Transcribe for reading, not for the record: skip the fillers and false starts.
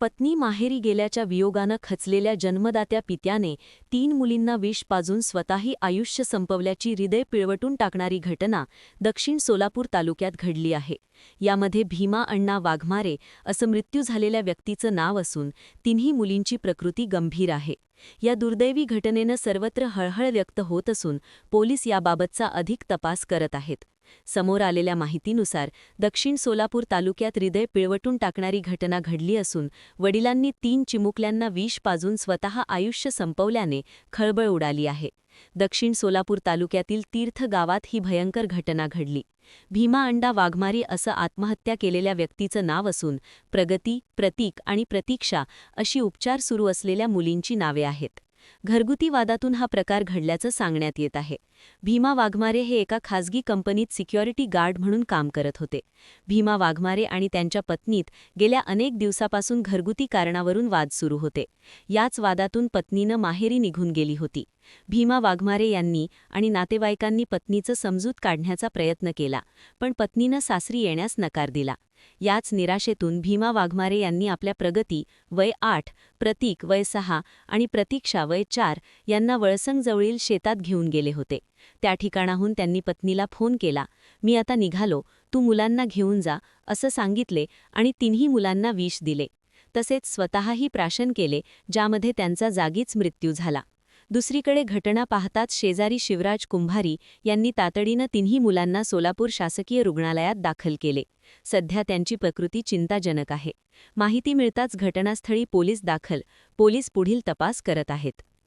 पत्नी माहेरी गेल्याच्या वियोगानं खचलेल्या जन्मदात्या पित्याने 3 मुलींना विष पाजून स्वतःही आयुष्य संपवल्याची हृदय पिळवटून टाकणारी घटना दक्षिण सोलापूर तालुक्यात घडली आहे. यामध्ये भीमा अण्णा वाघमारे असं मृत्यू झालेल्या व्यक्तीचं नाव असून तिन्ही मुलींची प्रकृती गंभीर आहे. या दुर्दैवी घटनेनं सर्वत्र हळहळ व्यक्त होत असून पोलीस याबाबतचा अधिक तपास करत आहेत. समोर आलेल्या माहितीनुसार दक्षिण सोलापूर तालुक्यात हृदय पिळवटून टाकणारी घटना घडली असून वडिलांनी 3 चिमुकल्यांना विष पाजून स्वतः आयुष्य संपवल्याने खळबळ उडाली आहे. दक्षिण सोलापूर तालुक्यातील तीर्थ गावात ही भयंकर घटना घडली. भीमा अण्णा वाघमारे असं आत्महत्या केलेल्या व्यक्तीचं नाव असून प्रगती, प्रतीक आणि प्रतीक्षा अशी उपचार सुरू असलेल्या मुलींची नावे आहेत. घरगुती वादातून हा प्रकार घडल्याचं सांगण्यात येत आहे. भीमा वाघमारे हे एका खासगी कंपनीत सिक्युरिटी गार्ड म्हणून काम करत होते. भीमा वाघमारे आणि त्यांच्या पत्नीत गेल्या अनेक दिवसापासून घरगुती कारणावरून वाद सुरू होते. याच वादातून पत्नीनं माहेरी निघून गेली होती. भीमा वाघमारे यांनी आणि नातेवाईकांनी पत्नीचं समजूत काढण्याचा प्रयत्न केला, पण पत्नीनं सासरी येण्यास नकार दिला. याच निराशेतून भीमा वाघमारे यांनी आपल्या प्रगती वय 8, प्रतीक वय 6 आणि प्रतीक्षा वय 4 यांना वळसंगजवळील शेतात घेऊन गेले होते. त्या ठिकाणाहून त्यांनी पत्नीला फोन केला, "मी आता निघालो, तू मुलांना घेऊन जा," असं सांगितले आणि तिन्ही मुलांना विष दिले. तसेच स्वतःही प्राशन केले, ज्यामध्ये त्यांचा जागीच मृत्यू झाला. दुसरीकडे घटना पाहताच शेजारी शिवराज कुंभारी यांनी तातडीनं तिन्ही मुलांना सोलापूर शासकीय रुग्णालयात दाखल केले. सध्या त्यांची प्रकृती चिंताजनक आहे. माहिती मिळताच घटनास्थळी पोलीस दाखल. पोलीस पुढील तपास करत आहेत.